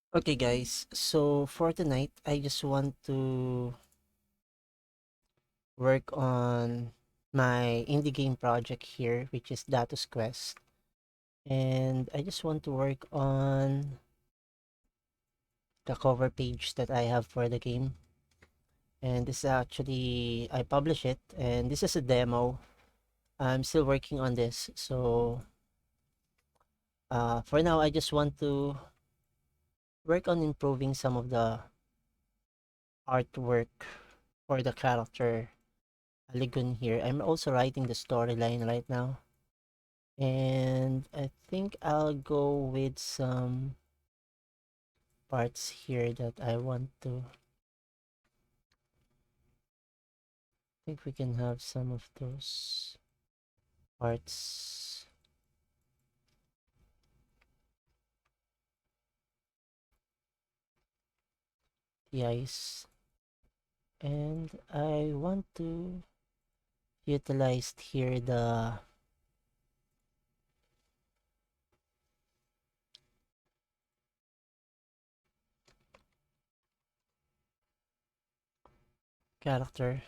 Okay guys, so for tonight, I just want to work on my indie game project here, which is Datu's Quest. And I just want to work on the cover page that I have for the game. And this is actually, I publish it, and this is a demo. I'm still working on this. So for now, I just want to work on improving some of the artwork for the character Aligun here. I'm also writing the storyline right now. And I think I'll go with some parts here that I want to. I think we can have some of those parts. The ice. And I want to utilize here the character.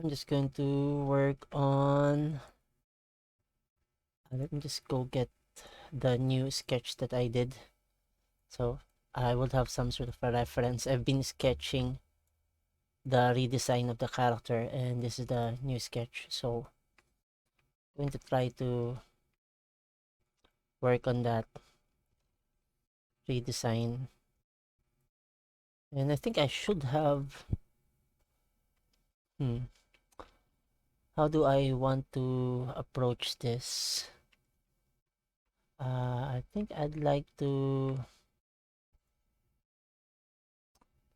I'm just going to work on. Let me just go get the new sketch that I did. So I would have some sort of a reference. I've been sketching the redesign of the character, and this is the new sketch. So I'm going to try to work on that redesign. And I think I should have how do I want to approach this? I think I'd like to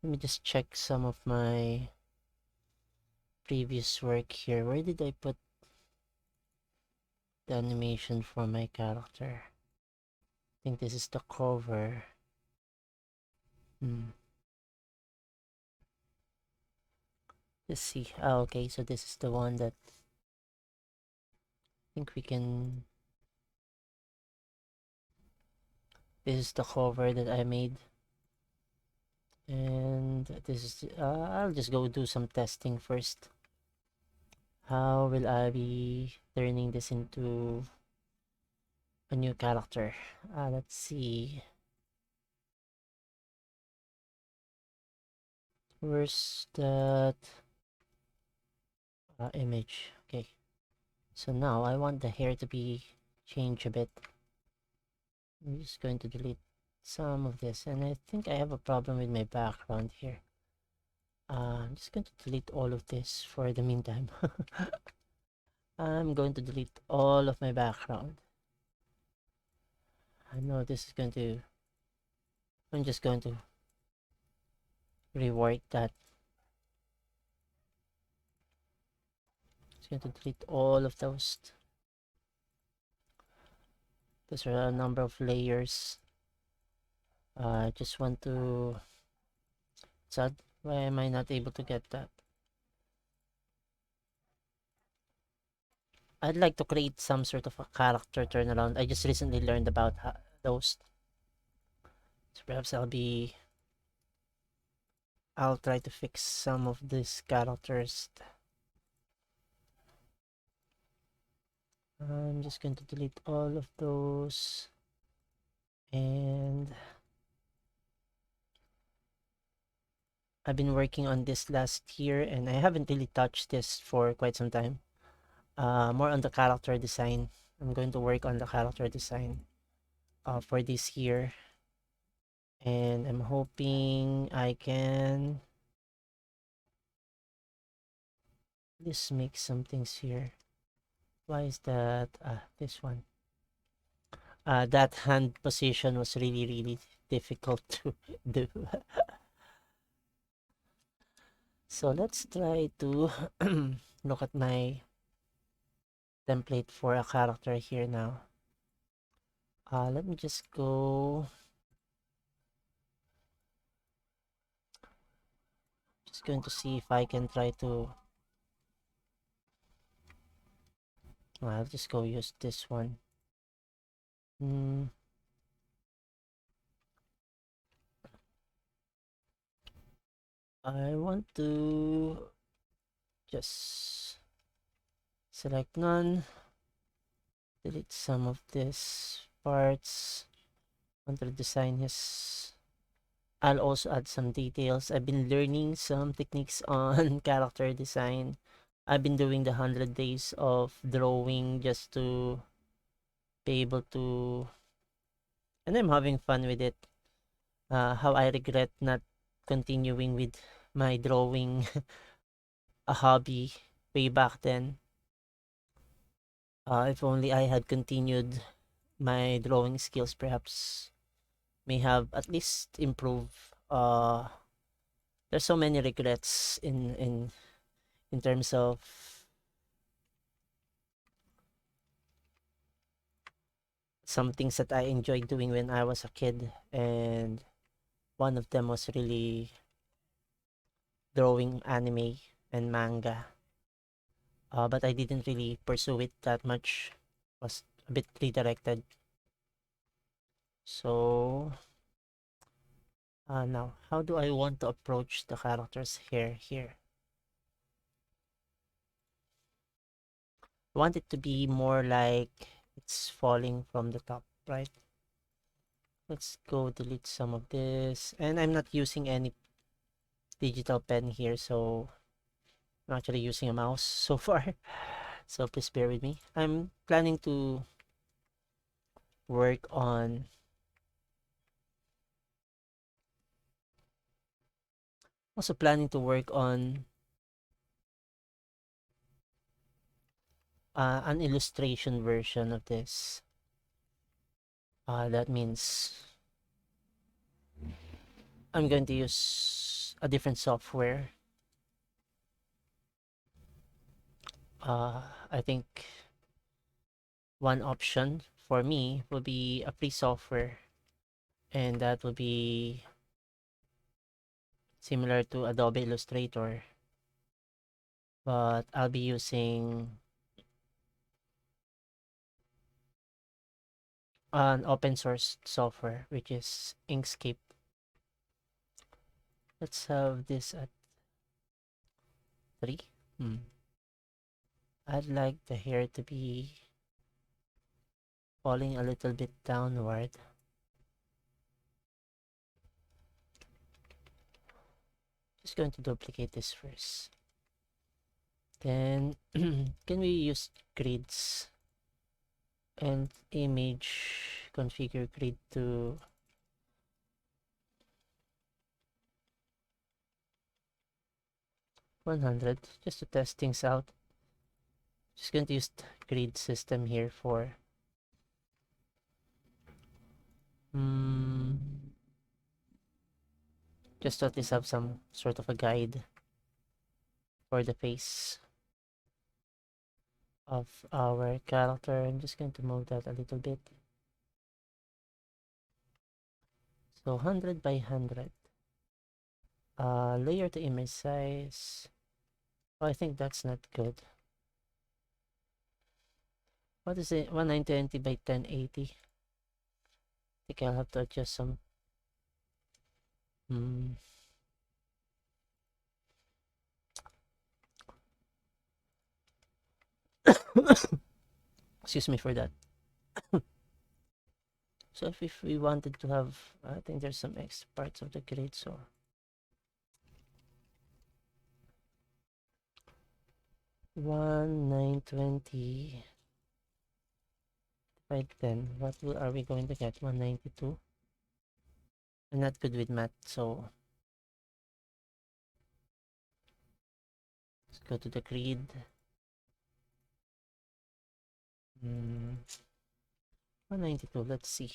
let me just check some of my previous work here. Where did I put the animation for my character? I think this is the cover. Let's see. Okay, so this is the one that I think we can. This is the cover that I made. And this is, I'll just go do some testing first. How will I be turning this into a new character? Let's see. Where's that image? Okay. So now I want the hair to be changed a bit. I'm just going to delete some of this. And I think I have a problem with my background here. I'm just going to delete all of this for the meantime. I'm going to delete all of my background. I know this is going to. I'm just going to rework that. Just going to delete all of those. Those are a number of layers. I just want to. Sad. Why am I not able to get that? I'd like to create some sort of a character turnaround. I just recently learned about those. So perhaps I'll try to fix some of these characters. I'm just going to delete all of those. And I've been working on this last year, and I haven't really touched this for quite some time. More on the character design. I'm going to work on the character design for this year. And I'm hoping I can just make some things here. Why is that? This one. That hand position was really, really difficult to do. So let's try to look at my template for a character here now. Let me just Just going to see if I can try to... I'll just go use this one. I want to just select none, delete some of these parts. Want to design his... I'll also add some details. I've been learning some techniques on character design. I've been doing the 100 days of drawing just to be able to... And I'm having fun with it. How I regret not continuing with my drawing a hobby way back then. If only I had continued my drawing skills, perhaps may have at least improved. There's so many regrets in terms of some things that I enjoyed doing when I was a kid, and one of them was really drawing anime and manga. But I didn't really pursue it that much. Was a bit redirected. So now, how do I want to approach the character's hair here? I want it to be more like it's falling from the top, right? Let's go delete some of this. And I'm not using any digital pen here, so I'm actually using a mouse so far. So please bear with me. I'm planning to work on an illustration version of this. That means I'm going to use a different software. I think one option for me will be a free software, and that will be similar to Adobe Illustrator, but I'll be using an open source software, which is Inkscape. Let's have this at 3. I'd like the hair to be falling a little bit downward. Just going to duplicate this first. Then can we use grids and image configure grid to 100 just to test things out. Just going to use the grid system here for just to at least have some sort of a guide for the face of our character. I'm just going to move that a little bit. So 100 by 100. Layer to image size. Oh, I think that's not good. What is it? 1920 by 1080. I think I'll have to adjust some. Excuse me for that. So if we wanted to have, I think there's some extra parts of the grid, so 1920 by 10. What are we going to get? 192. I'm not good with math, so let's go to the grid. 192. Let's see.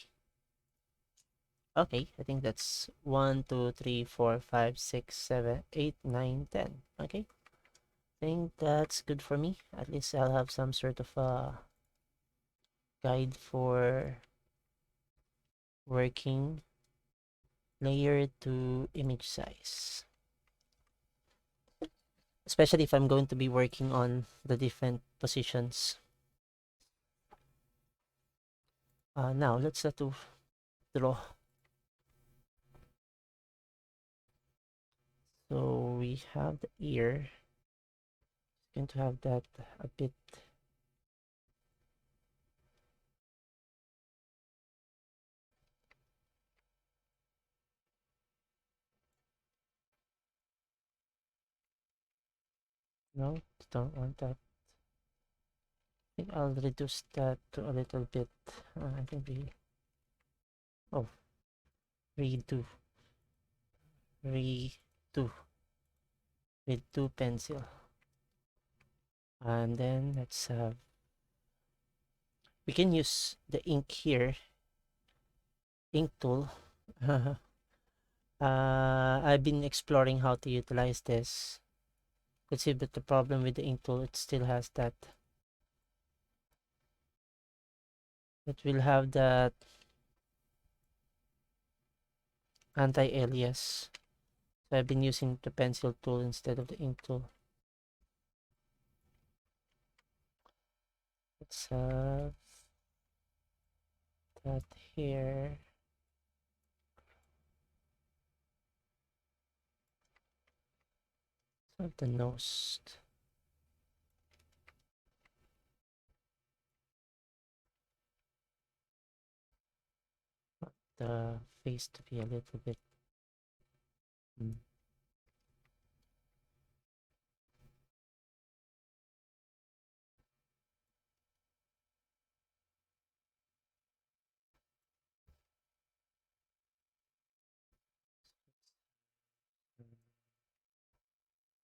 Okay, I think that's 1, 2, 3, 4, 5, 6, 7, 8, 9, 10. Okay, I think that's good for me. At least I'll have some sort of a guide for working layer to image size. especially if I'm going to be working on the different positions. Now let's start to draw. So we have the ear. Going to have that a bit. No, don't want that. I think I'll reduce that to a little bit. I think oh, redo, redo, redo pencil. And then let's have, we can use the ink here, ink tool. I've been exploring how to utilize this. Let's see, but the problem with the ink tool, it still has that. It will have that anti-alias. So I've been using the pencil tool instead of the ink tool. Let's have that here. So the nose. The face to be a little bit.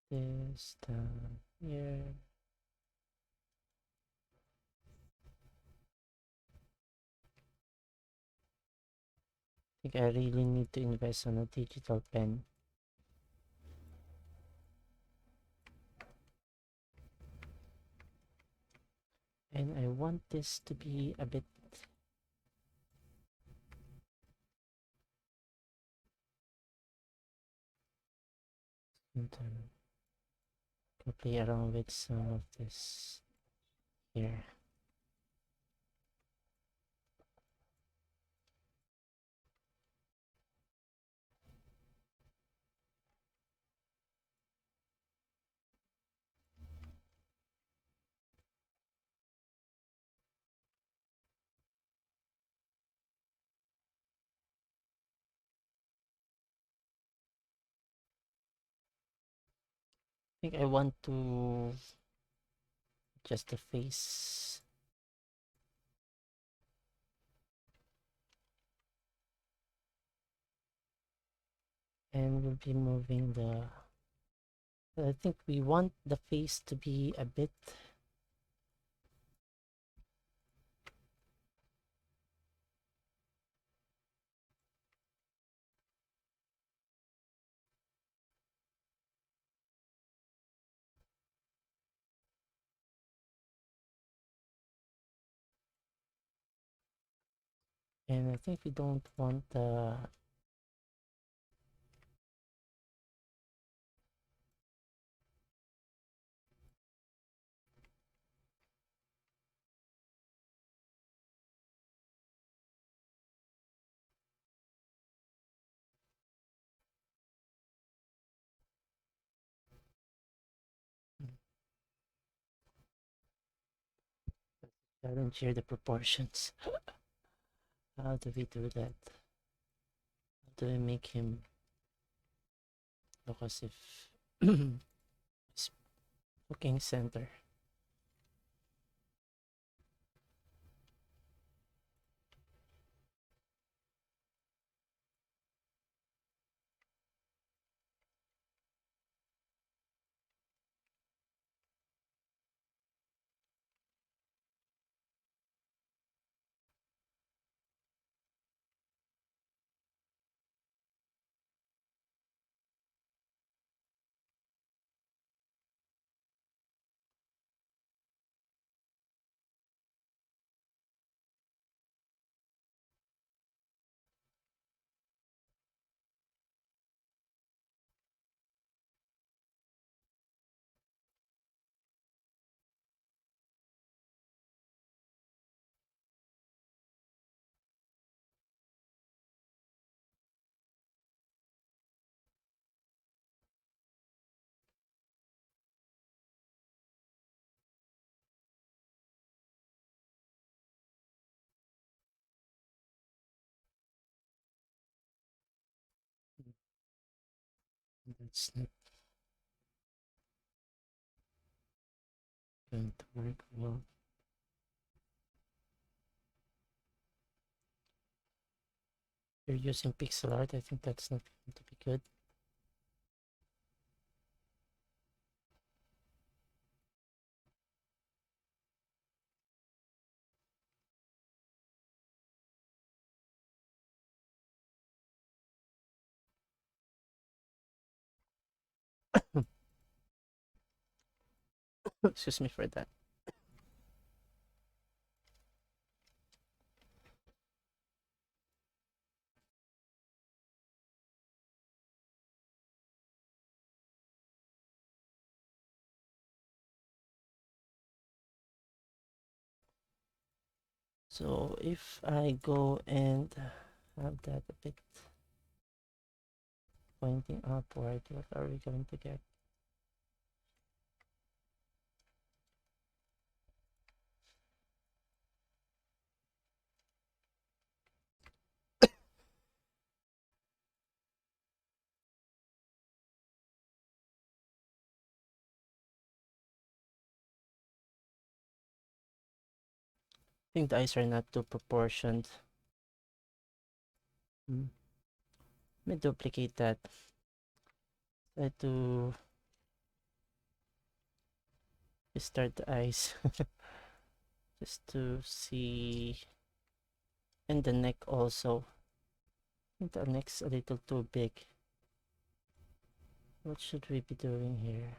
This down here. I think I really need to invest on a digital pen. And I want this to be a bit to play around with some of this here. I think I want to adjust the face. And we'll be moving the, I think we want the face to be a bit and I think we don't want the challenge here, the proportions. How do we do that? How do we make him look as if he's looking center? It's not going to work well. You're using pixel art, I think that's not going to be good. Excuse me for that. So if I go and have that a bit pointing upward, what are we going to get? I think the eyes are not too proportioned. Let me duplicate that. Try to restart the eyes just to see, and the neck also. I think the neck's a little too big. What should we be doing here?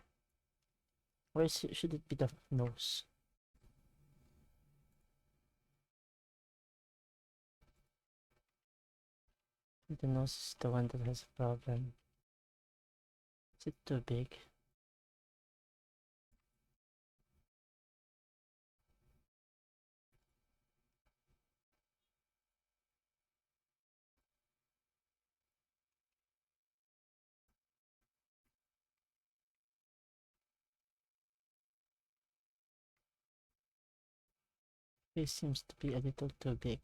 Or should it be the nose? The nose is the one that has a problem. Is it too big? This seems to be a little too big.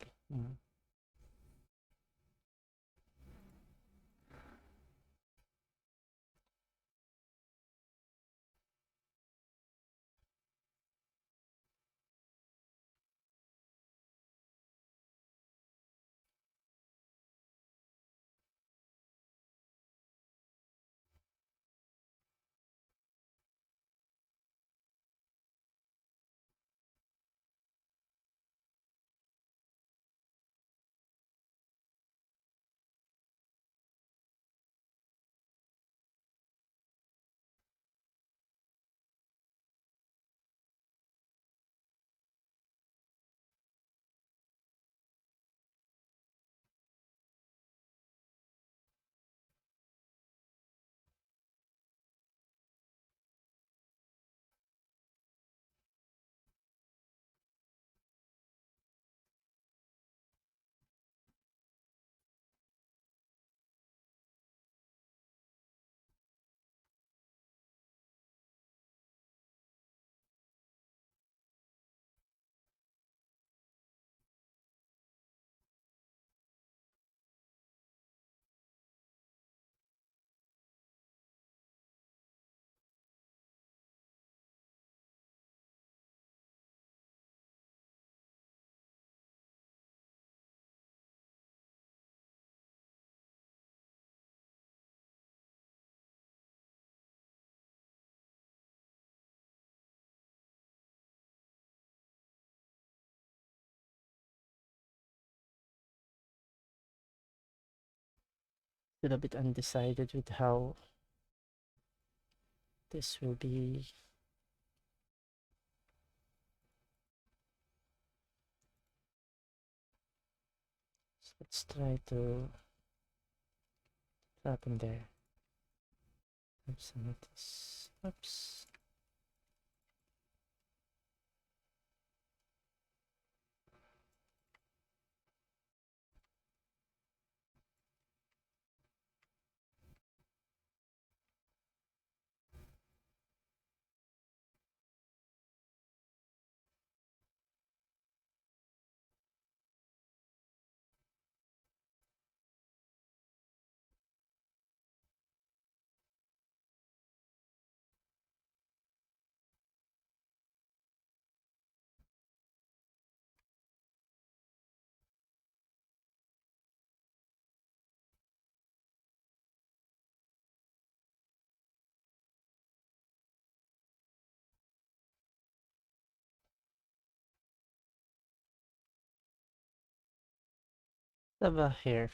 Still a bit undecided with how this will be. So let's try to tap in there. Oops, notice. Oops. About here.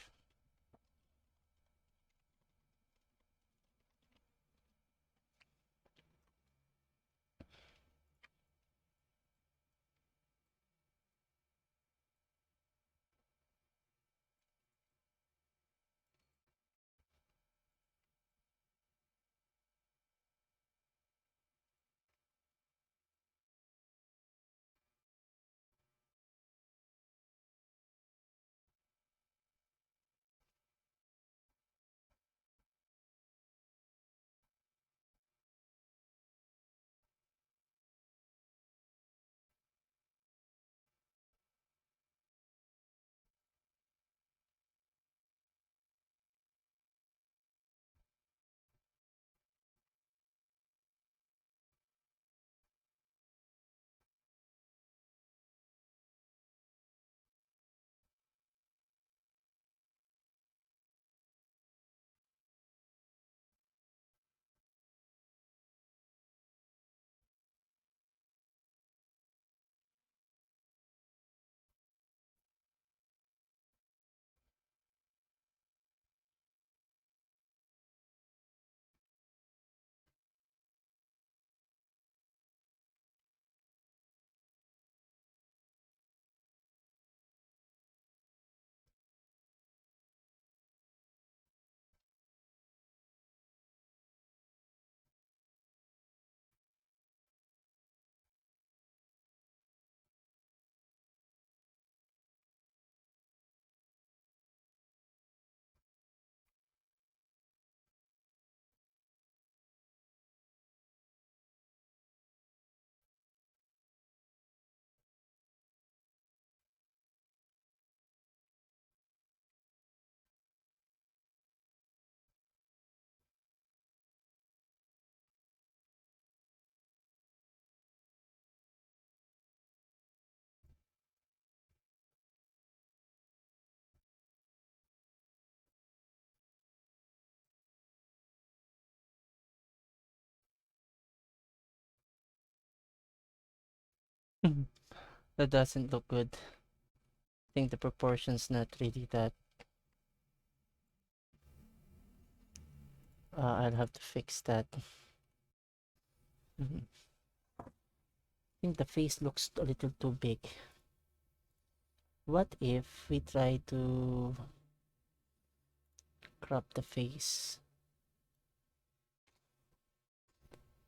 That doesn't look good. I think the proportion's not really that. I'll have to fix that. I think the face looks a little too big. What if we try to crop the face,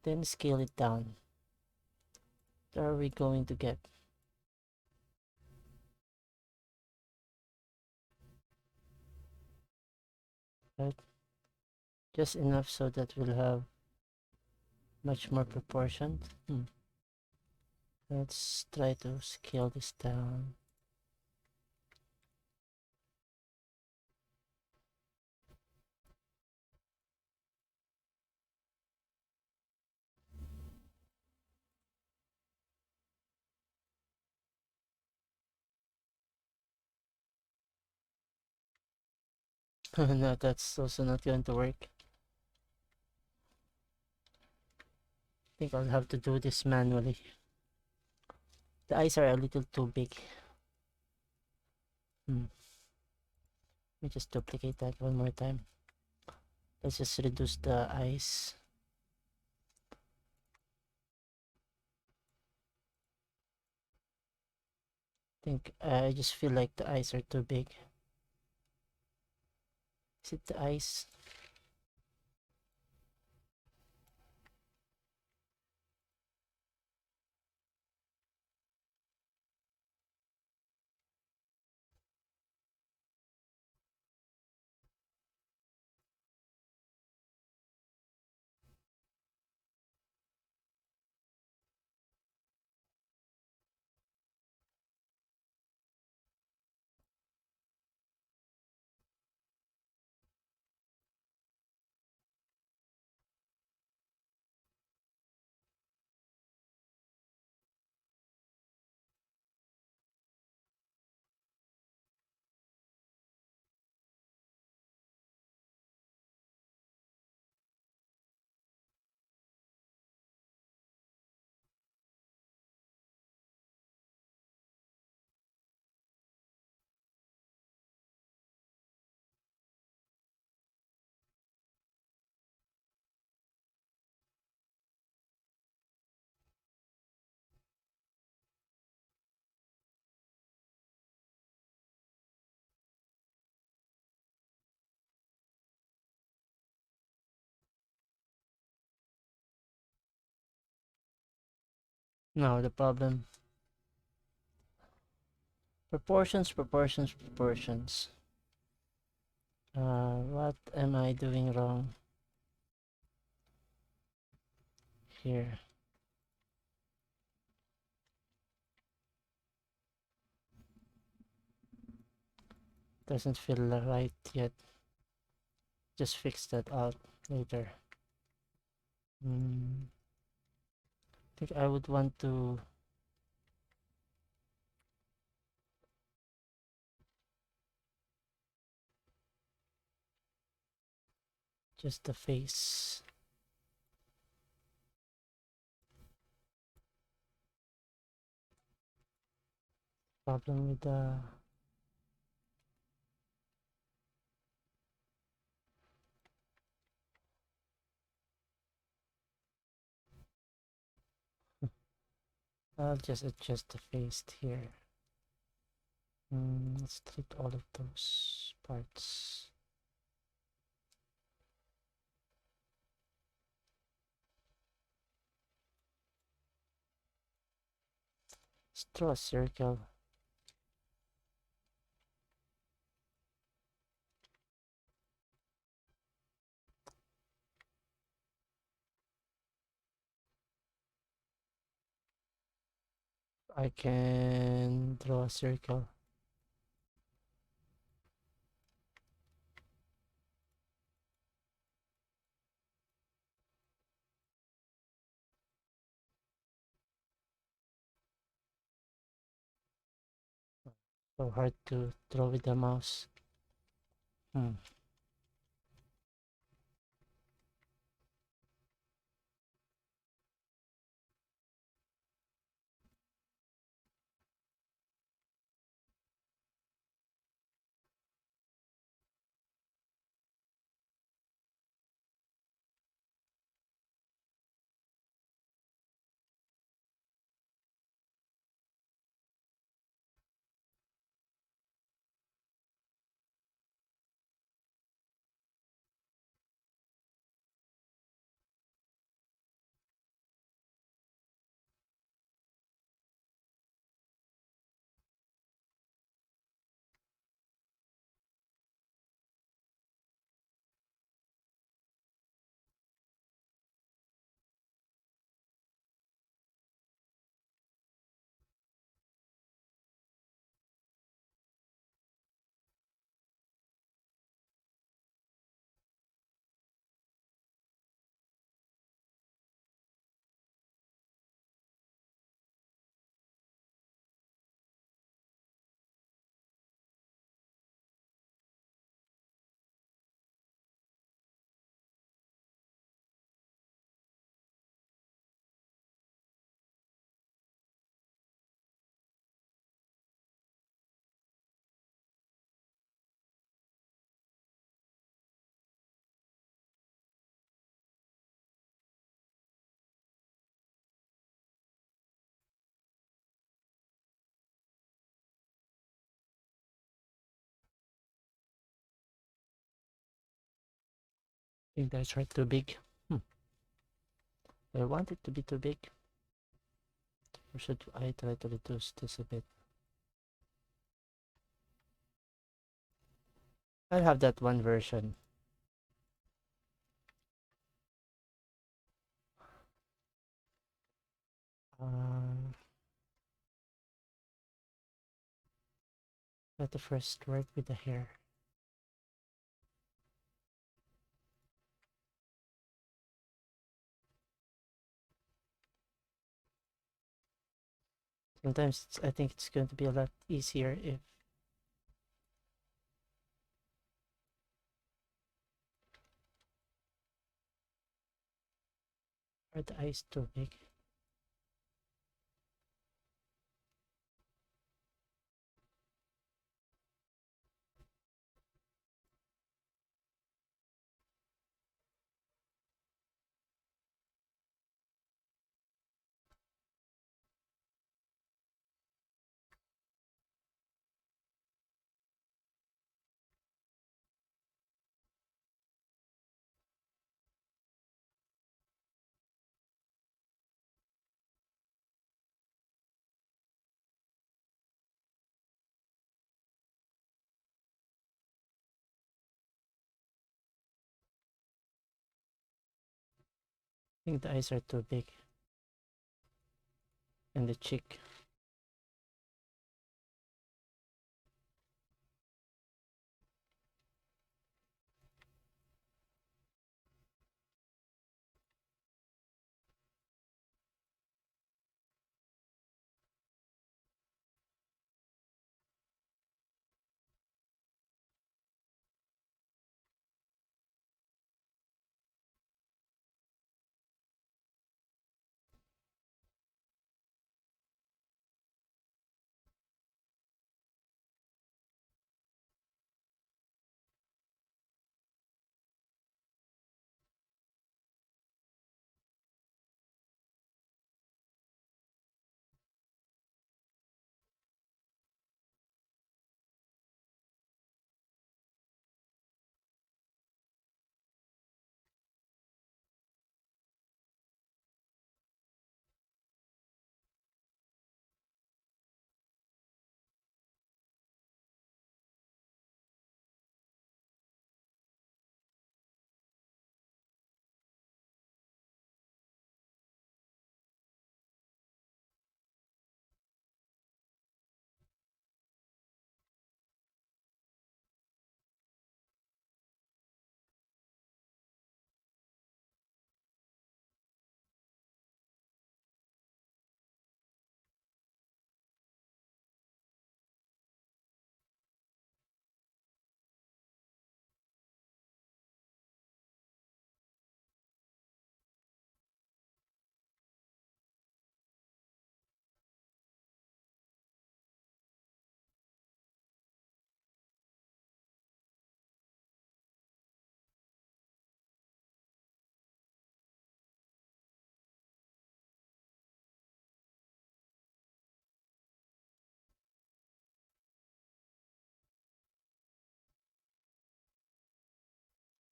then scale it down? What are we going to get? Right? Just enough so that we'll have much more proportion. Let's try to scale this down. No, that's also not going to work. I think I'll have to do this manually. The eyes are a little too big. Let me just duplicate that one more time. Let's just reduce the eyes. I just feel like the eyes are too big. Is it the eyes? Now the problem. Proportions. What am I doing wrong here? Doesn't feel right yet. Just fix that out later. I think I would want to just the face. Problem with the I'll just adjust the face here. Let's delete all of those parts. Let's draw a circle. I can draw a circle. So hard to draw with the mouse. I think that's right, too big. I want it to be too big. Or should I try to reduce this a bit? I'll have that one version. Let the first work with the hair. Sometimes I think it's going to be a lot easier if are the eyes too big. think the eyes are too big. And the cheek.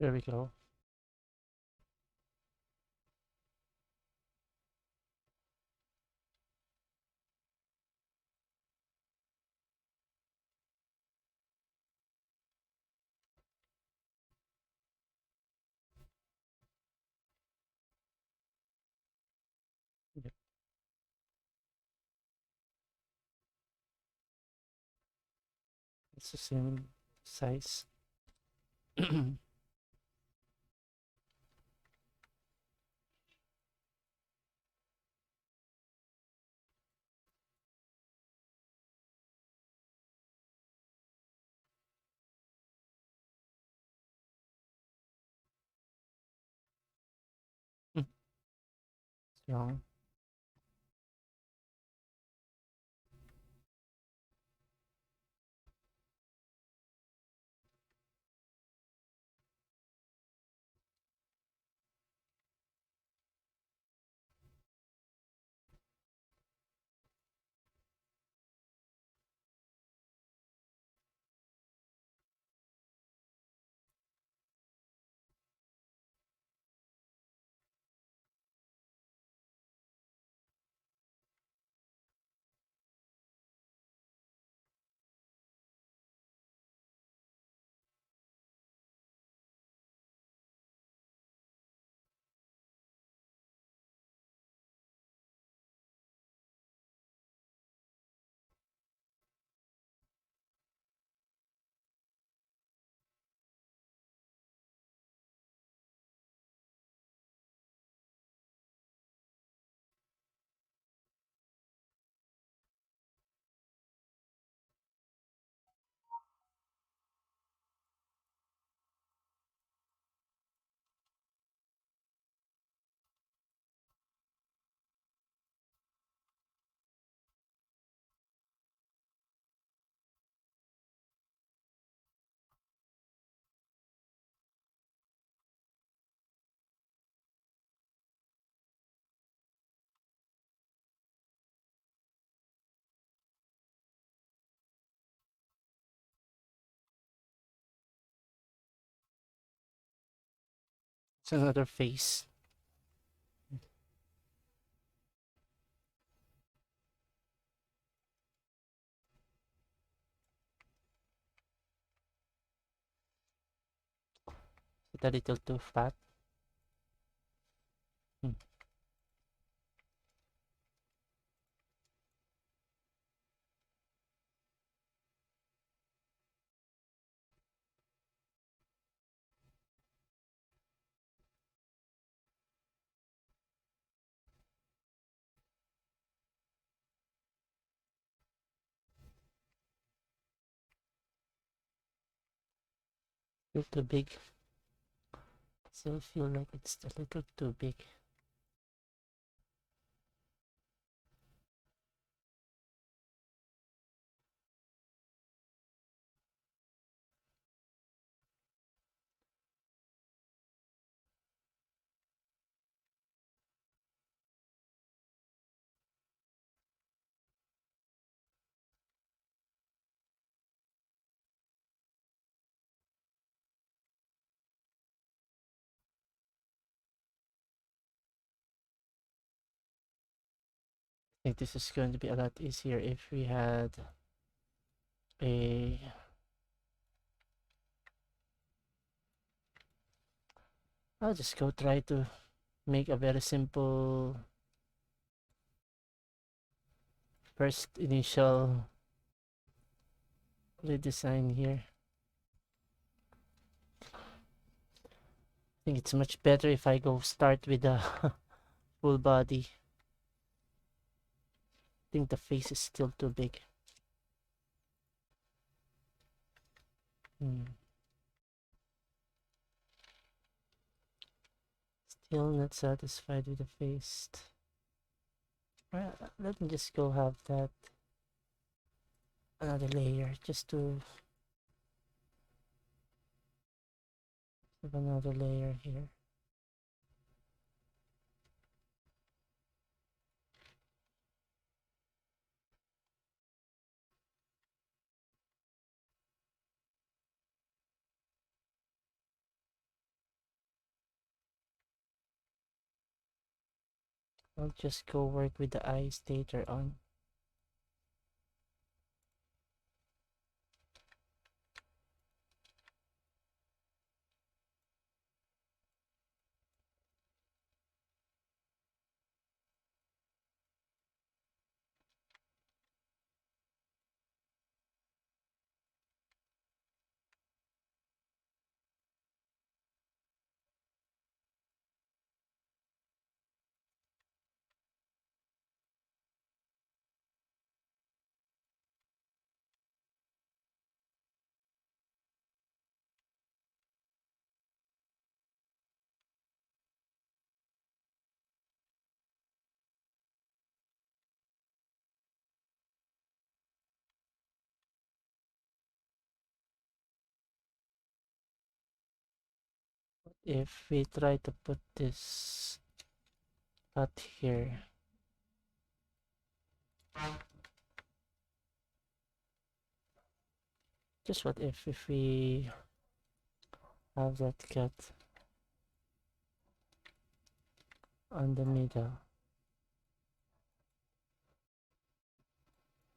There we go. Yep. It's the same size. Strong. It's another face. It's a little too fat. Hmm. Still too big. Still feel like it's a little too big. I think this is going to be a lot easier if we had a I'll just go try to make a very simple first initial redesign here. I think it's much better if I go start with the full body. I think the face is still too big. Still not satisfied with the face. Well, let me just go have that another layer just to have another layer here. I'll just go work with the eyes later on. If we try to put this cut here, just what if we have that cut on the middle,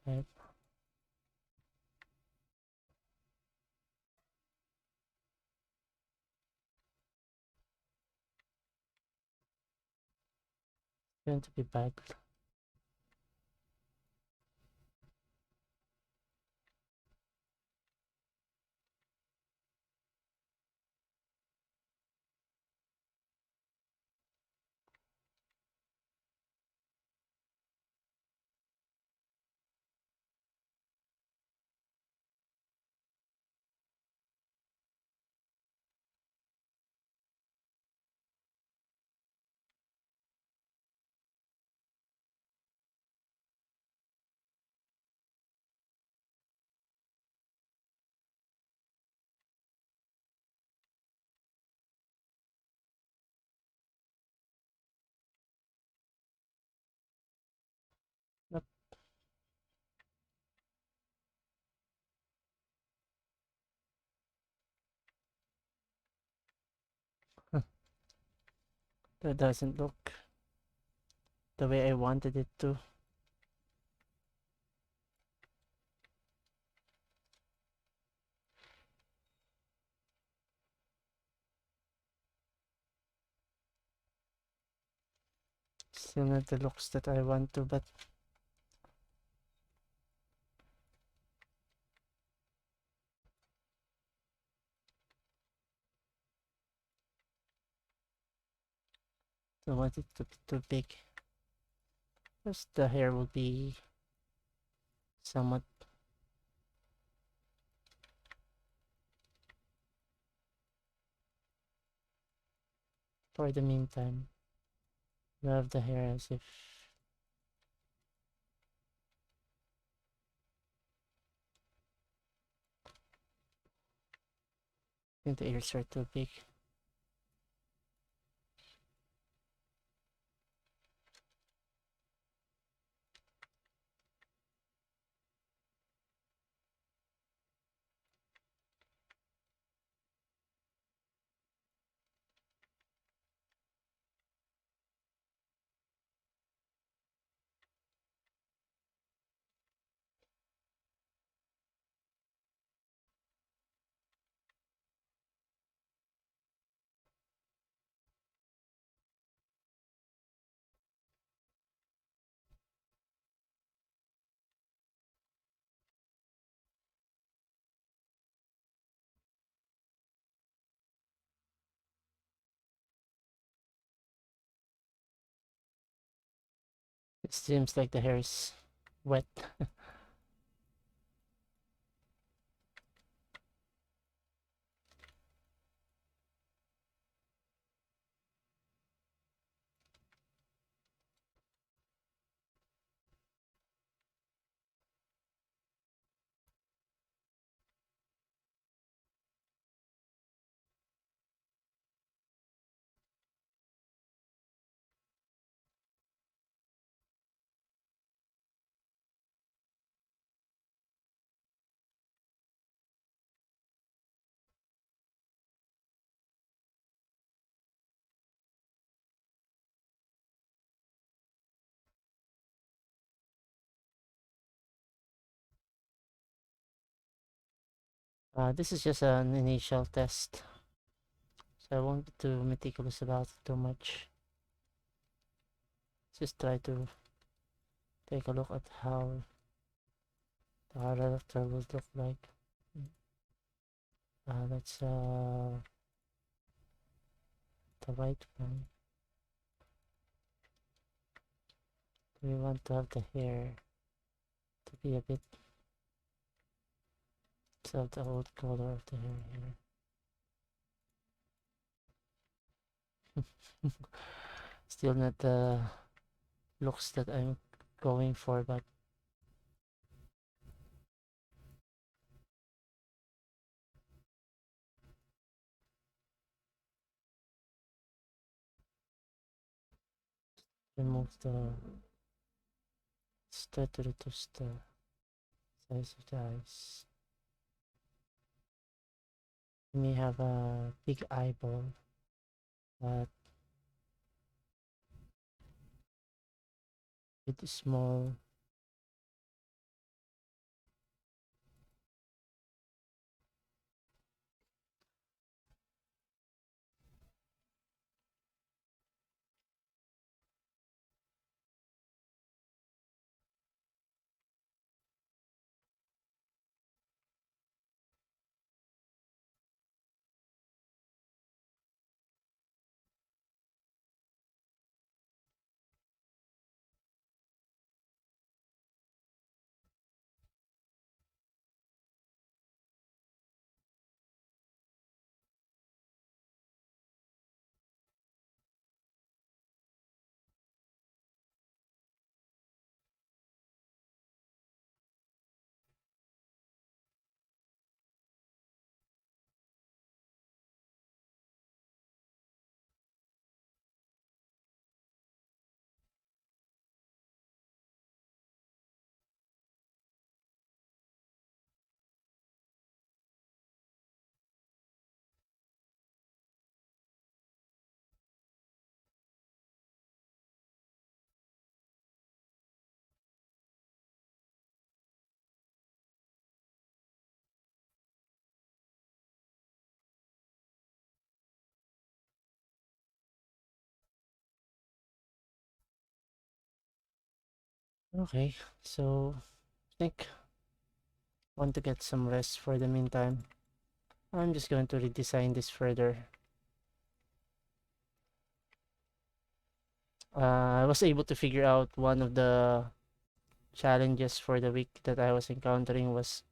right? It's going to be bad. Nope. That doesn't look the way I wanted it to. Still not the looks that I want to, but don't want it to be too big. Because the hair will be somewhat for the meantime. Love the hair as if I think the ears are too big. It seems like the hair is wet. This is just an initial test, so I won't be too meticulous about it too much. Just try to take a look at how the character will look like. That's the right one. We want to have the hair to be a bit of the old color of the hair here. Still not the looks that I'm going for, but remove the start to reduce the size of the eyes. You may have a big eyeball, but with small Okay, so I think I want to get some rest for the meantime. I'm just going to redesign this further. I was able to figure out one of the challenges for the week that I was encountering was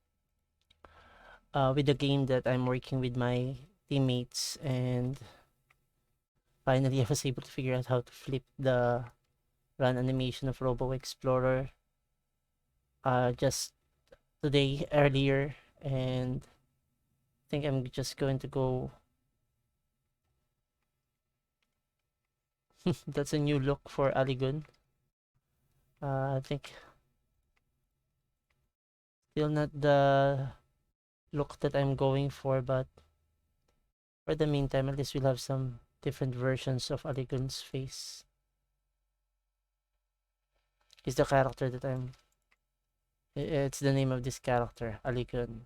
with the game that I'm working with my teammates, and finally I was able to figure out how to flip the run animation of Robo Explorer just today earlier, and I think I'm just going to go. That's a new look for Aligun. I think still not the look that I'm going for, but for the meantime, at least we'll have some different versions of Aligun's face. He's the character that it's the name of this character, Aligun.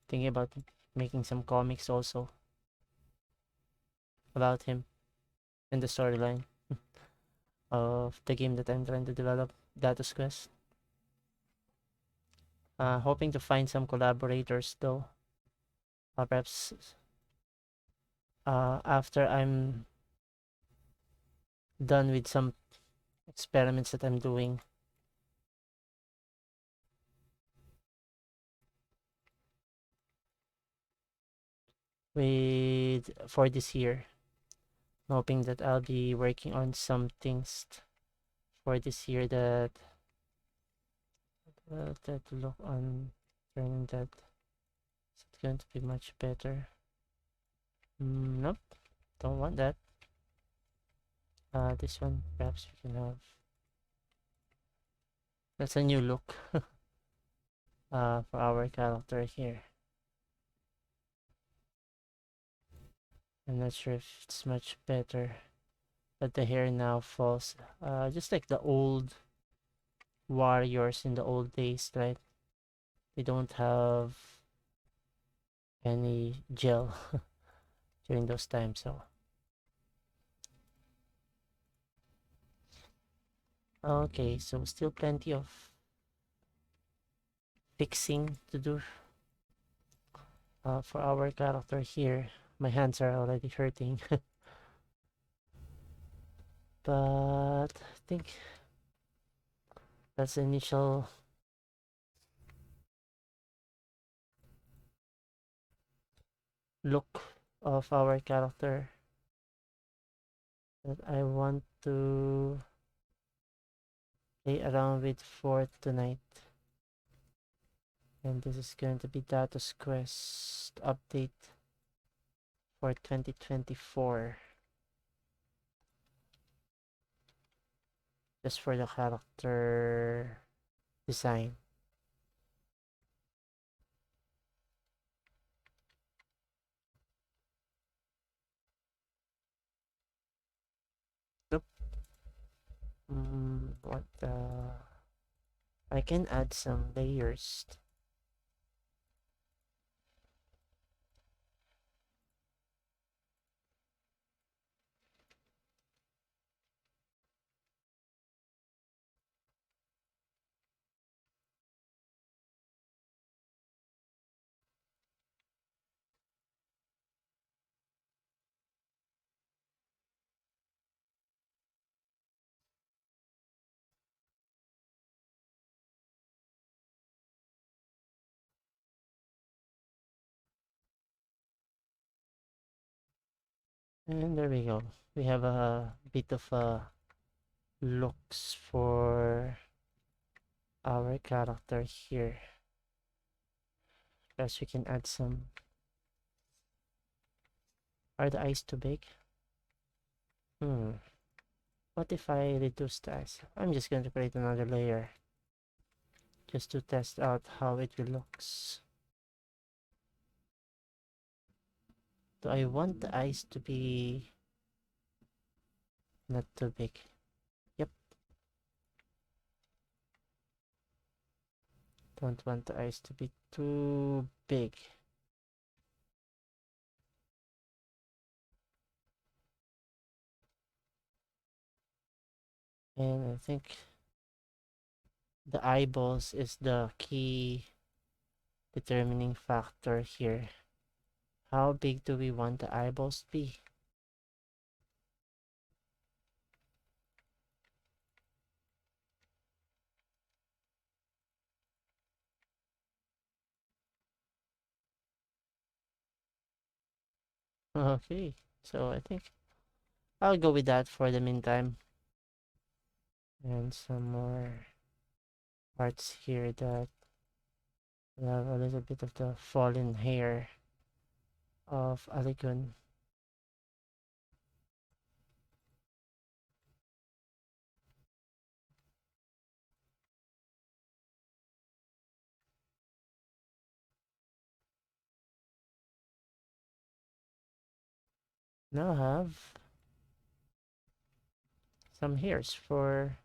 Thinking about making some comics also about him and the storyline of the game that I'm trying to develop, Datu's Quest. Hoping to find some collaborators though. Perhaps after I'm done with some experiments that I'm doing with for this year. I'm hoping that I'll be working on some things for this year that look on turning that it's going to be much better. Nope, don't want that. This one perhaps we can have. That's a new look for our character here. I'm not sure if it's much better, but the hair now falls just like the old warriors in the old days, right? They don't have any gel during those times, so okay, so still plenty of fixing to do for our character here. My hands are already hurting. But I think that's the initial look of our character that I want to play around with for tonight. And this is going to be Datu's Quest update for 2024. Just for the character design. Nope. What I can add some layers. And there we go. We have a bit of looks for our character here. Plus we can add some. Are the eyes too big? What if I reduce the eyes? I'm just going to create another layer just to test out how it will looks. Do I want the eyes to be not too big? Yep. Don't want the eyes to be too big. And I think the eyeballs is the key determining factor here. How big do we want the eyeballs to be? Okay, so I think I'll go with that for the meantime. And some more parts here that have a little bit of the fallen hair of Aligun. Now I have some hairs for,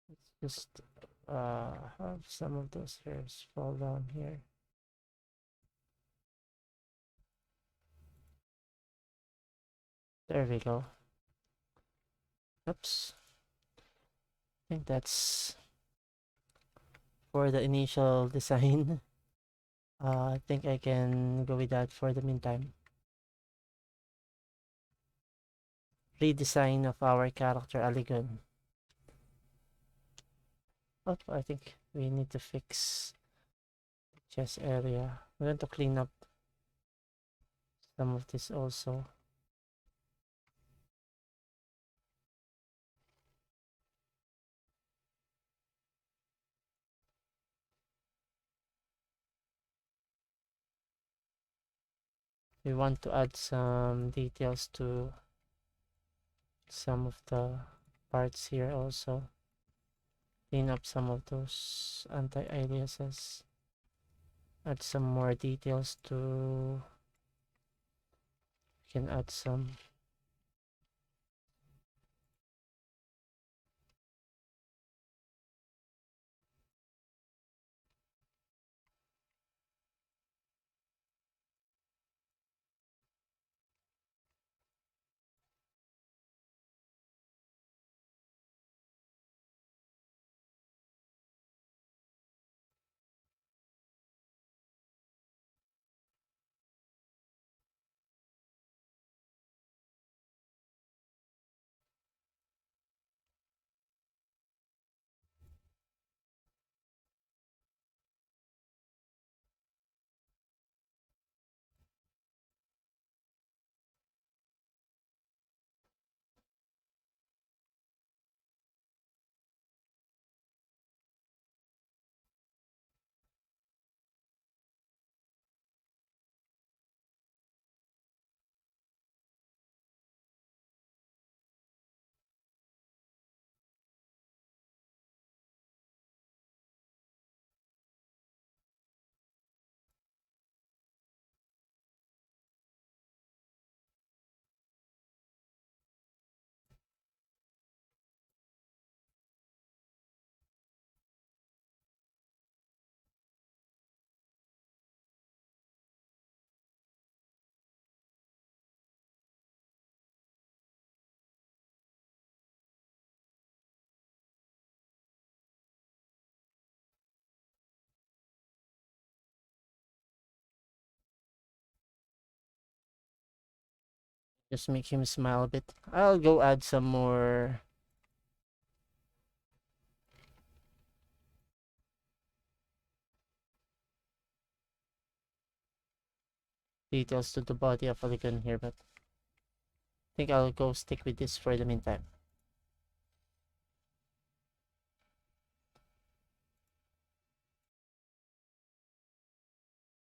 let's just have some of those hairs fall down here. There we go. Oops. I think that's for the initial design. I think I can go with that for the meantime. Redesign of our character Aligun. Oh, I think we need to fix the chest area. I'm going to clean up some of this also. We want to add some details to some of the parts here also. Clean up some of those anti-aliases. Add some more details to, we can add some. Just make him smile a bit. I'll go add some more details to the body of Aligun here, but I think I'll go stick with this for the meantime.